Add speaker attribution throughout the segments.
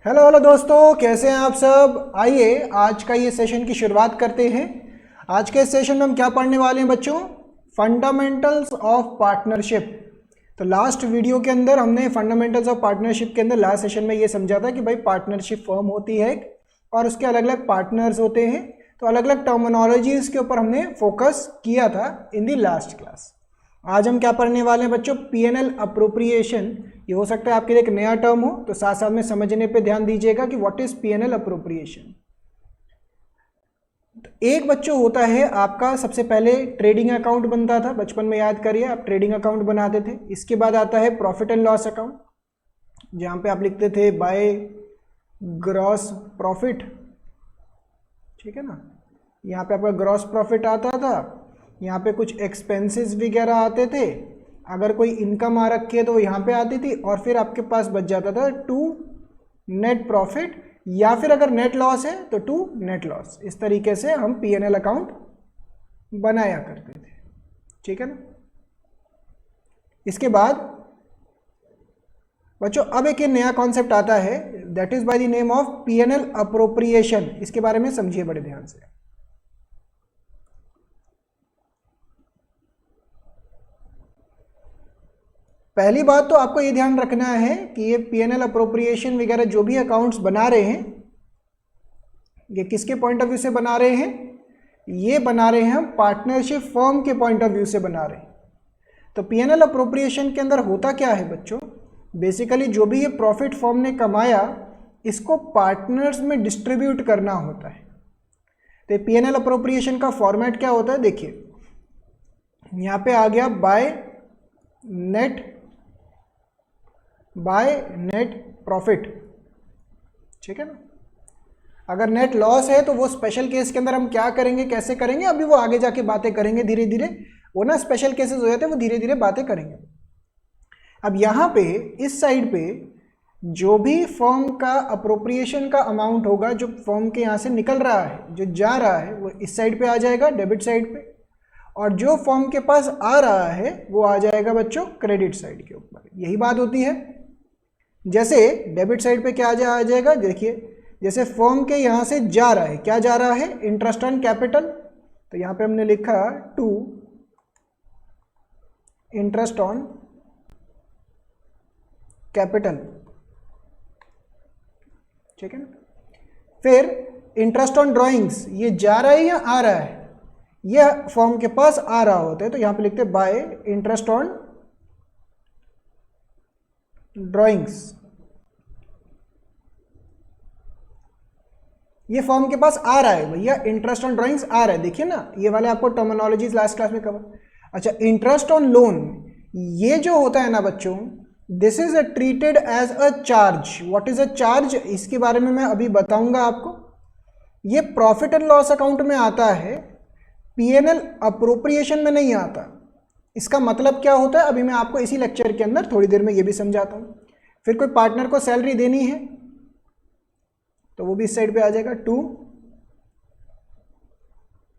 Speaker 1: Hello hello दोस्तों, कैसे हैं आप सब। आइए आज का ये सेशन की शुरुआत करते हैं। आज के सेशन में हम क्या पढ़ने वाले हैं बच्चों? Fundamentals of partnership. तो लास्ट वीडियो के अंदर हमने फंडामेंटल्स ऑफ पार्टनरशिप के अंदर लास्ट सेशन में ये समझा था कि भाई पार्टनरशिप फर्म होती है और उसके अलग अलग पार्टनर्स होते हैं। तो अलग अलग टर्मिनोलॉजीज के ऊपर हमने फोकस किया था इन दी लास्ट क्लास। आज हम क्या पढ़ने वाले हैं बच्चों? PNL appropriation. ये हो सकता है आपके लिए एक नया टर्म हो, तो साथ साथ में समझने पे ध्यान दीजिएगा कि व्हाट इज पीएनएल अप्रोप्रिएशन। एक बच्चों होता है आपका, सबसे पहले ट्रेडिंग अकाउंट बनता था, बचपन में याद करिए आप ट्रेडिंग अकाउंट बनाते थे। इसके बाद आता है प्रॉफिट एंड लॉस अकाउंट, जहां पे आप लिखते थे बाय ग्रॉस प्रॉफिट, ठीक है ना। यहाँ पे आपका ग्रॉस प्रॉफिट आता था, यहाँ पे कुछ एक्सपेंसेस वगैरह आते थे, अगर कोई इनकम आ रखी है तो वो यहाँ पे आती थी, और फिर आपके पास बच जाता था टू नेट प्रॉफिट, या फिर अगर नेट लॉस है तो टू नेट लॉस। इस तरीके से हम पीएनएल अकाउंट बनाया करते थे, ठीक है ना। इसके बाद बच्चों अब एक नया कॉन्सेप्ट आता है, that is by the name of PNL appropriation. इसके बारे में समझिए बड़े ध्यान से। पहली बात तो आपको ये ध्यान रखना है कि ये पीएनएल अप्रोप्रिएशन वगैरह जो भी अकाउंट्स बना रहे हैं, ये किसके पॉइंट ऑफ व्यू से बना रहे हैं? ये बना रहे हैं हम पार्टनरशिप फर्म के पॉइंट ऑफ व्यू से बना रहे हैं। तो पीएनएल अप्रोप्रिएशन के अंदर होता क्या है बच्चों? बेसिकली जो भी ये प्रॉफिट फर्म ने कमाया, इसको पार्टनर्स में डिस्ट्रीब्यूट करना होता है। तो पीएनएल अप्रोप्रिएशन का फॉर्मेट क्या होता है? देखिए यहाँ पे आ गया बाय नेट प्रॉफिट, ठीक है ना। अगर नेट लॉस है तो वो स्पेशल केस के अंदर हम क्या करेंगे, कैसे करेंगे, अभी वो आगे जाके बातें करेंगे धीरे धीरे। वो ना स्पेशल केसेस हो जाते हैं, वो धीरे धीरे बातें करेंगे। अब यहाँ पे इस साइड पे जो भी फर्म का अप्रोप्रिएशन का अमाउंट होगा, जो फर्म के यहाँ से निकल रहा है, जो जा रहा है, वो इस साइड पे आ जाएगा डेबिट साइड पे, और जो फर्म के पास आ रहा है वो आ जाएगा बच्चों क्रेडिट साइड के ऊपर। यही बात होती है। जैसे डेबिट साइड पे क्या आ जाएगा, देखिए जैसे फर्म के यहाँ से जा रहा है, क्या जा रहा है? Interest on capital. तो यहाँ पे हमने लिखा टू इंटरेस्ट ऑन कैपिटल, ठीक है ना। फिर इंटरेस्ट ऑन ड्राइंग्स, ये जा रहा है या आ रहा है? ये फर्म के पास आ रहा होता है, तो यहां पे लिखते हैं बाय इंटरेस्ट ऑन ड्राइंग्स। ये फर्म के पास आ रहा है भैया, इंटरेस्ट ऑन ड्राइंग्स आ रहा है। देखिए ना, ये वाले आपको टर्मिनोलॉजीज लास्ट क्लास में कवर। अच्छा, इंटरेस्ट ऑन लोन, ये जो होता है ना बच्चों, this is treated as a charge. What is a charge? इसके बारे में मैं अभी बताऊंगा आपको। ये प्रॉफिट एंड लॉस अकाउंट में आता है, पीएनएल अप्रोप्रिएशन में नहीं आता। इसका मतलब क्या होता है अभी मैं आपको इसी लेक्चर के अंदर थोड़ी देर में ये भी समझाता हूं। फिर कोई पार्टनर को सैलरी देनी है तो वो भी इस साइड पे आ जाएगा, टू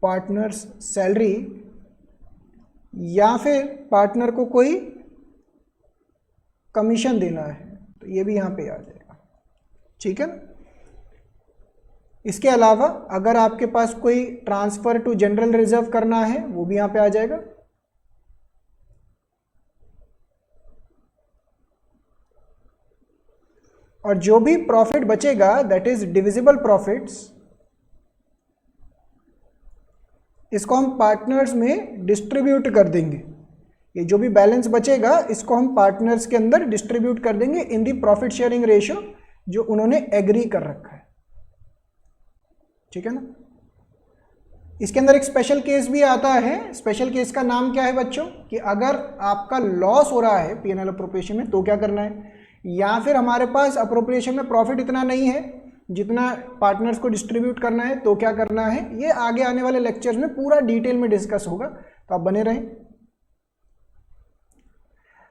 Speaker 1: पार्टनर्स सैलरी, या फिर पार्टनर को कोई कमीशन देना है तो ये भी यहां पे आ जाएगा, ठीक है ना। इसके अलावा अगर आपके पास कोई ट्रांसफर टू जनरल रिजर्व करना है वो भी यहां पे आ जाएगा। और जो भी प्रॉफिट बचेगा, दैट इज डिविजिबल प्रॉफिट्स, इसको हम पार्टनर्स में डिस्ट्रीब्यूट कर देंगे। ये जो भी बैलेंस बचेगा इसको हम पार्टनर्स के अंदर डिस्ट्रीब्यूट कर देंगे इन दी प्रॉफिट शेयरिंग रेशियो जो उन्होंने एग्री कर रखा है, ठीक है ना। इसके अंदर एक स्पेशल केस भी आता है। स्पेशल केस का नाम क्या है बच्चों? कि अगर आपका लॉस हो रहा है पीएनएल अप्रोप्रिएशन में तो क्या करना है, या फिर हमारे पास अप्रोप्रिएशन में प्रॉफिट इतना नहीं है जितना पार्टनर्स को डिस्ट्रीब्यूट करना है तो क्या करना है। ये आगे आने वाले लेक्चर्स में पूरा डिटेल में डिस्कस होगा, तो आप बने रहें।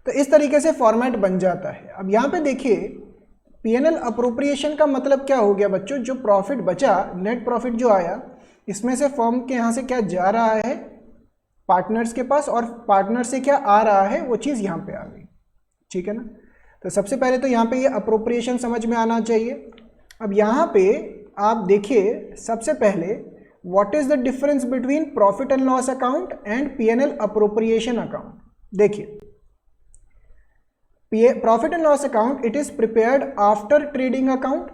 Speaker 1: तो इस तरीके से फॉर्मेट बन जाता है। अब यहाँ पे देखिए पीएनएल अप्रोप्रिएशन का मतलब क्या हो गया बच्चों? जो प्रॉफिट बचा, नेट प्रॉफिट जो आया, इसमें से फर्म के यहाँ से क्या जा रहा है पार्टनर्स के पास, और पार्टनर से क्या आ रहा है वो चीज़ यहाँ पे आ गई, ठीक है ना। तो सबसे पहले तो यहाँ पे ये अप्रोप्रिएशन समझ में आना चाहिए। अब यहाँ पे आप देखिए सबसे पहले what is the difference between profit and loss account and P&L appropriation account. देखिए profit and loss account it is prepared after trading account,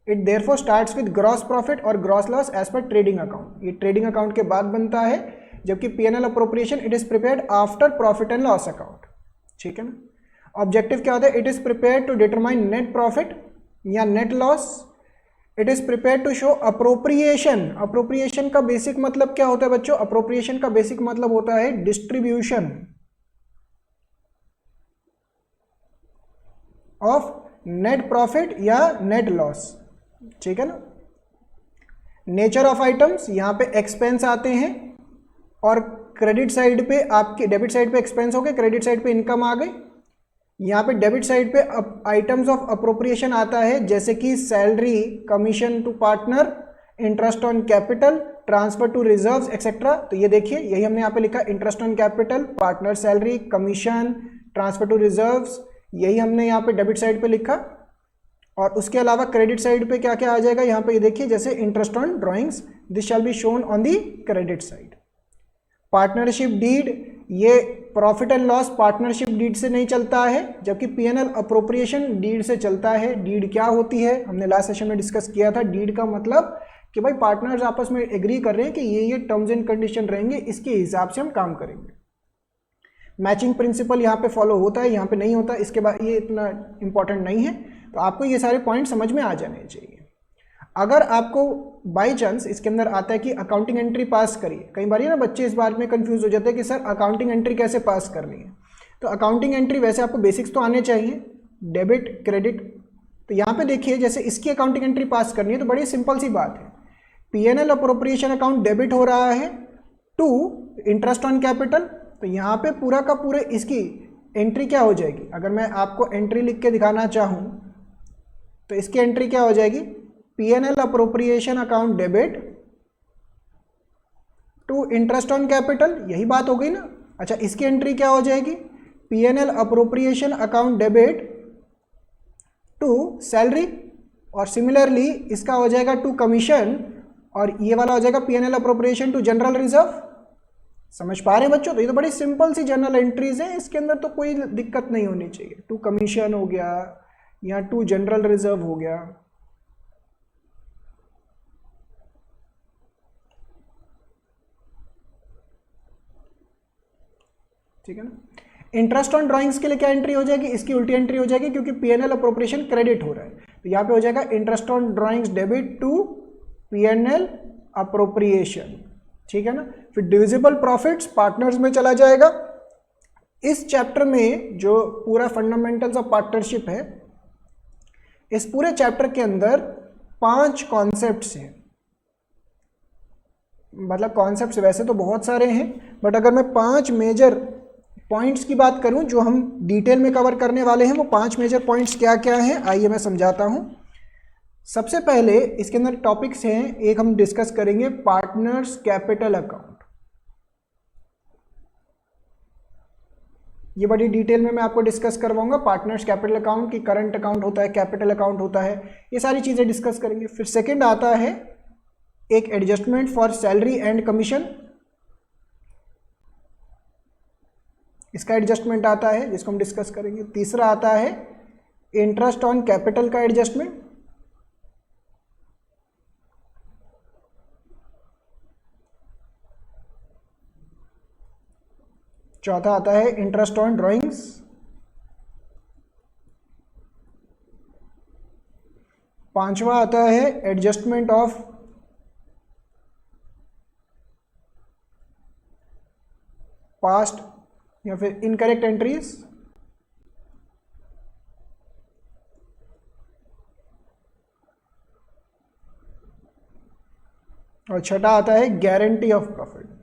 Speaker 1: it therefore starts with gross profit और gross loss as per trading account. ये trading account के बाद बनता है, जबकि P&L appropriation it is prepared after profit and loss account. ठीक है ना। ऑब्जेक्टिव क्या होता है, it is prepared to determine net profit या net loss, it is prepared to show appropriation. Appropriation का बेसिक मतलब क्या होता है बच्चों, अप्रोप्रिएशन का बेसिक मतलब होता है डिस्ट्रीब्यूशन ऑफ नेट प्रॉफिट या नेट लॉस। ठीक है ना। नेचर ऑफ आइटम्स, यहां पे एक्सपेंस आते हैं और क्रेडिट साइड पे आपके डेबिट साइड पे एक्सपेंस हो गए, क्रेडिट साइड पे इनकम आ गई। यहाँ पे डेबिट साइड पे आइटम्स ऑफ अप्रोप्रिएशन आता है जैसे कि salary, commission to partner, interest on capital, transfer to reserves etcetera. तो ये देखिए यही हमने यहाँ पे लिखा, interest on capital, partner salary, commission, transfer to reserves, यही हमने यहाँ पे डेबिट साइड पे लिखा। और उसके अलावा क्रेडिट साइड पे क्या क्या आ जाएगा यहाँ पे, ये देखिए जैसे interest on drawings, this shall be shown on the credit side. Partnership deed, ये profit and loss partnership deed से नहीं चलता है, जबकि P&L अप्रोप्रिएशन डीड से चलता है। डीड क्या होती है, हमने लास्ट सेशन में डिस्कस किया था। डीड का मतलब कि भाई पार्टनर्स आपस में एग्री कर रहे हैं कि ये टर्म्स एंड कंडीशन रहेंगे, इसके हिसाब से हम काम करेंगे। मैचिंग प्रिंसिपल यहाँ पे फॉलो होता है, यहाँ पे नहीं होता, इसके बाद ये इतना इंपॉर्टेंट नहीं है, तो आपको ये सारे पॉइंट समझ में आ जाने चाहिए। अगर आपको बाई चांस इसके अंदर आता है कि अकाउंटिंग एंट्री पास करिए, कई बार ना बच्चे इस बात में कंफ्यूज हो जाते हैं कि सर अकाउंटिंग एंट्री कैसे पास करनी है। तो अकाउंटिंग एंट्री वैसे आपको बेसिक्स तो आने चाहिए, डेबिट क्रेडिट। तो यहाँ पे देखिए जैसे इसकी अकाउंटिंग एंट्री पास करनी है तो बड़ी सिंपल सी बात है, P&L अप्रोप्रिएशन अकाउंट डेबिट हो रहा है टू इंटरेस्ट ऑन कैपिटल। तो यहाँ पे पूरा का पूरे इसकी एंट्री क्या हो जाएगी, अगर मैं आपको एंट्री लिख के दिखाना चाहूँ तो इसकी एंट्री क्या हो जाएगी, P&L appropriation account debit to interest on capital, यही बात हो गई ना। अच्छा इसकी एंट्री क्या हो जाएगी, P&L appropriation account debit to salary, और सिमिलरली इसका हो जाएगा टू कमीशन, और ये वाला हो जाएगा P&L appropriation to general reserve. समझ पा रहे हैं बच्चों। तो ये तो बड़ी सिंपल सी जनरल एंट्रीज है, इसके अंदर तो कोई दिक्कत नहीं होनी चाहिए। टू कमीशन हो गया या टू जनरल रिजर्व हो गया। ठीक है ना। इंटरेस्ट ऑन ड्राइंग्स के लिए क्या एंट्री हो जाएगी, इसकी उल्टी एंट्री हो जाएगी क्योंकि P&L अप्रोप्रिएशन क्रेडिट हो रहा है, तो यहाँ पे हो जाएगा interest on drawings debit to P&L appropriation. ठीक है ना। फिर डिविजिबल प्रॉफिट्स पार्टनर्स में चला जाएगा। इस चैप्टर में जो पूरा फंडामेंटल्स ऑफ पार्टनरशिप है, इस पूरे चैप्टर के अंदर 5 कॉन्सेप्ट्स हैं। मतलब कॉन्सेप्ट्स वैसे तो बहुत सारे हैं, बट अगर मैं 5 मेजर पॉइंट्स की बात करूं जो हम डिटेल में कवर करने वाले हैं, वो 5 मेजर पॉइंट्स क्या क्या हैं आइए मैं समझाता हूं। सबसे पहले इसके अंदर टॉपिक्स हैं, एक हम डिस्कस करेंगे पार्टनर्स कैपिटल अकाउंट। ये बड़ी डिटेल में मैं आपको डिस्कस करवाऊंगा। पार्टनर्स कैपिटल अकाउंट की करंट अकाउंट होता है, कैपिटल अकाउंट होता है, ये सारी चीजें डिस्कस करेंगे। फिर सेकंड आता है एक adjustment for salary and commission, इसका एडजस्टमेंट आता है जिसको हम डिस्कस करेंगे। तीसरा आता है इंटरेस्ट ऑन कैपिटल का एडजस्टमेंट। चौथा आता है इंटरेस्ट ऑन ड्राइंग्स। पांचवा आता है एडजस्टमेंट ऑफ पास्ट या फिर इनकरेक्ट एंट्रीज। और छठा आता है गारंटी ऑफ प्रॉफिट।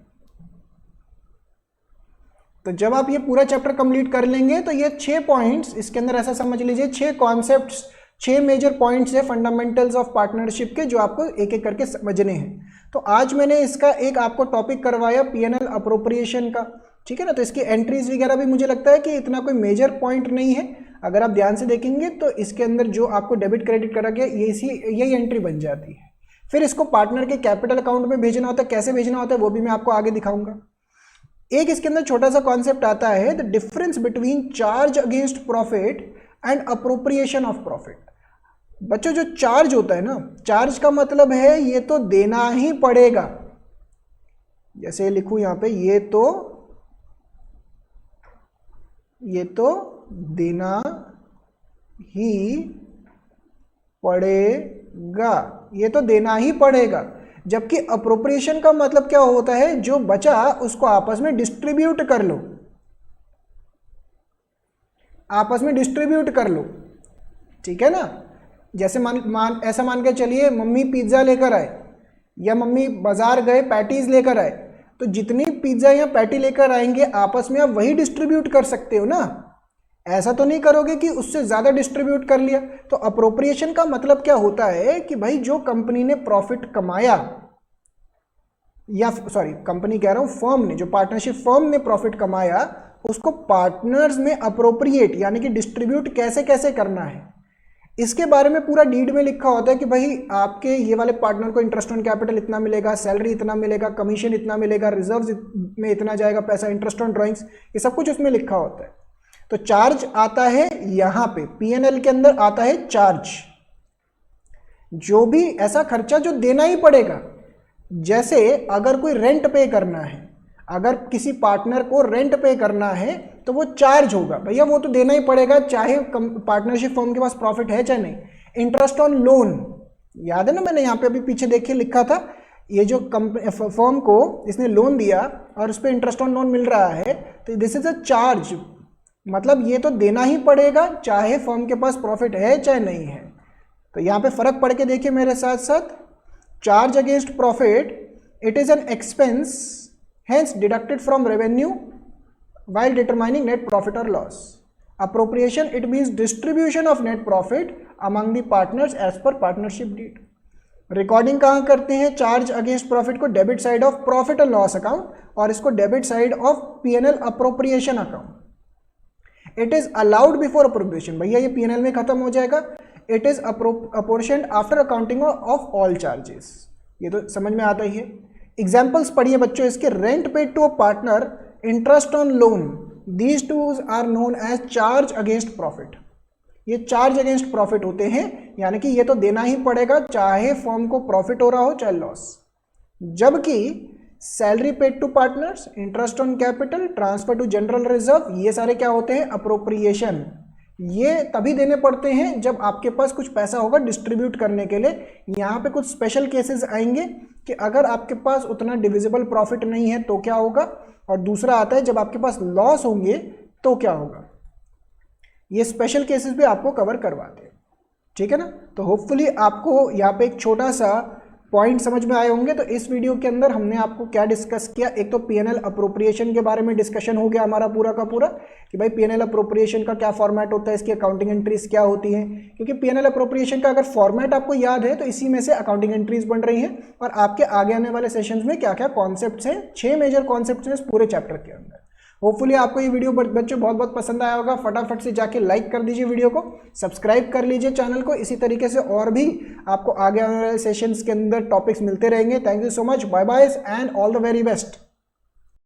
Speaker 1: तो जब आप ये पूरा चैप्टर कंप्लीट कर लेंगे तो ये 6 पॉइंट्स इसके अंदर ऐसा समझ लीजिए 6 कॉन्सेप्ट्स, 6 मेजर पॉइंट्स है फंडामेंटल्स ऑफ पार्टनरशिप के, जो आपको एक एक करके समझने हैं। तो आज मैंने इसका एक आपको टॉपिक करवाया P&L अप्रोप्रिएशन का, ठीक है ना। तो इसकी एंट्रीज वगैरह भी मुझे लगता है कि इतना कोई मेजर पॉइंट नहीं है। अगर आप ध्यान से देखेंगे तो इसके अंदर जो आपको डेबिट क्रेडिट करा गया यही एंट्री बन जाती है। फिर इसको पार्टनर के कैपिटल अकाउंट में भेजना होता है, कैसे भेजना होता है वो भी मैं आपको आगे दिखाऊंगा। एक इसके अंदर छोटा सा कॉन्सेप्ट आता है, the difference between charge against profit and appropriation of profit. बच्चों जो चार्ज होता है ना, चार्ज का मतलब है ये तो देना ही पड़ेगा, जैसे लिखूं यहां पे, ये तो देना ही पड़ेगा, ये तो देना ही पड़ेगा। जबकि अप्रोप्रिएशन का मतलब क्या होता है, जो बचा उसको आपस में डिस्ट्रीब्यूट कर लो, आपस में डिस्ट्रीब्यूट कर लो, ठीक है ना। जैसे ऐसा मान के चलिए मम्मी पिज्ज़ा लेकर आए या मम्मी बाजार गए पैटीज लेकर आए, तो जितनी पिज्ज़ा या पैटी लेकर आएंगे आपस में आप वही डिस्ट्रीब्यूट कर सकते हो ना, ऐसा तो नहीं करोगे कि उससे ज़्यादा डिस्ट्रीब्यूट कर लिया। तो अप्रोप्रिएशन का मतलब क्या होता है कि भाई जो कंपनी ने प्रॉफिट कमाया, या सॉरी कंपनी कह रहा हूँ, फर्म ने, जो पार्टनरशिप फर्म ने प्रॉफिट कमाया, उसको पार्टनर्स में अप्रोप्रिएट यानी कि डिस्ट्रीब्यूट कैसे कैसे करना है, इसके बारे में पूरा डीड में लिखा होता है कि भाई आपके ये वाले पार्टनर को इंटरेस्ट ऑन कैपिटल इतना मिलेगा, सैलरी इतना मिलेगा, कमीशन इतना मिलेगा, रिजर्व्स में इतना जाएगा पैसा, इंटरेस्ट ऑन ड्राइंग्स, ये सब कुछ उसमें लिखा होता है। तो चार्ज आता है यहां पे, पीएनएल के अंदर आता है चार्ज, जो भी ऐसा खर्चा जो देना ही पड़ेगा। जैसे अगर कोई रेंट पे करना है, अगर किसी पार्टनर को रेंट पे करना है तो वो चार्ज होगा, भैया वो तो देना ही पड़ेगा, चाहे पार्टनरशिप फर्म के पास प्रॉफिट है चाहे नहीं। इंटरेस्ट ऑन लोन, याद है ना, मैंने यहाँ पे अभी पीछे देखिए लिखा था, ये जो फर्म को इसने लोन दिया और उस पर इंटरेस्ट ऑन लोन मिल रहा है, तो दिस इज अ चार्ज, मतलब ये तो देना ही पड़ेगा चाहे फर्म के पास प्रॉफिट है चाहे नहीं है। तो यहाँ पे फर्क पढ़ के देखिए मेरे साथ साथ, charge against profit, it is an expense hence deducted from revenue while determining net profit or loss. Appropriation, it means distribution of net profit among the partners as per partnership deed. Recording कहाँ करते हैं charge against profit को, debit side of profit and loss account, और इसको debit side of PNL appropriation account. It is allowed before appropriation, भैया ये PNL में खत्म हो जाएगा। It is apportioned after accounting of all charges, ये तो समझ में आता ही है। एग्जाम्पल्स पढ़िए बच्चों इसके, rent paid to a partner, interest on loan, these twos are known as charge against profit. ये चार्ज अगेंस्ट प्रॉफिट होते हैं, यानी कि ये तो देना ही पड़ेगा चाहे फर्म को प्रॉफिट हो रहा हो चाहे लॉस। जबकि salary paid to partners, interest on capital, transfer to general reserve, ये सारे क्या होते हैं, अप्रोप्रिएशन। ये तभी देने पड़ते हैं जब आपके पास कुछ पैसा होगा डिस्ट्रीब्यूट करने के लिए। यहाँ पे कुछ स्पेशल केसेस आएंगे कि अगर आपके पास उतना डिविजिबल प्रॉफिट नहीं है तो क्या होगा, और दूसरा आता है जब आपके पास लॉस होंगे तो क्या होगा। ये स्पेशल केसेस भी आपको कवर करवाते हैं, ठीक है ना। तो होपफुली आपको यहाँ पे एक छोटा सा पॉइंट समझ में आए होंगे। तो इस वीडियो के अंदर हमने आपको क्या डिस्कस किया, एक तो पीएनएल अप्रोप्रिएशन के बारे में डिस्कशन हो गया हमारा पूरा का पूरा, कि भाई पीएनएल अप्रोप्रिएशन का क्या फॉर्मेट होता है, इसकी अकाउंटिंग एंट्रीज क्या होती हैं। क्योंकि पीएनएल अप्रोप्रिएशन का अगर फॉर्मेट आपको याद है तो इसी में से अकाउंटिंग एंट्रीज बन रही हैं, और आपके आगे आने वाले सेशंस में क्या क्या कॉन्सेप्ट्स हैं, 6 मेजर कॉन्सेप्ट्स हैं इस पूरे चैप्टर के अंदर। होपफुली आपको ये वीडियो बच्चों बहुत बहुत पसंद आया होगा। फटाफट से जाके लाइक कर दीजिए वीडियो को, सब्सक्राइब कर लीजिए चैनल को। इसी तरीके से और भी आपको आगे आने वाले सेशंस के अंदर टॉपिक्स मिलते रहेंगे। Thank you so much, bye bye and all the very best.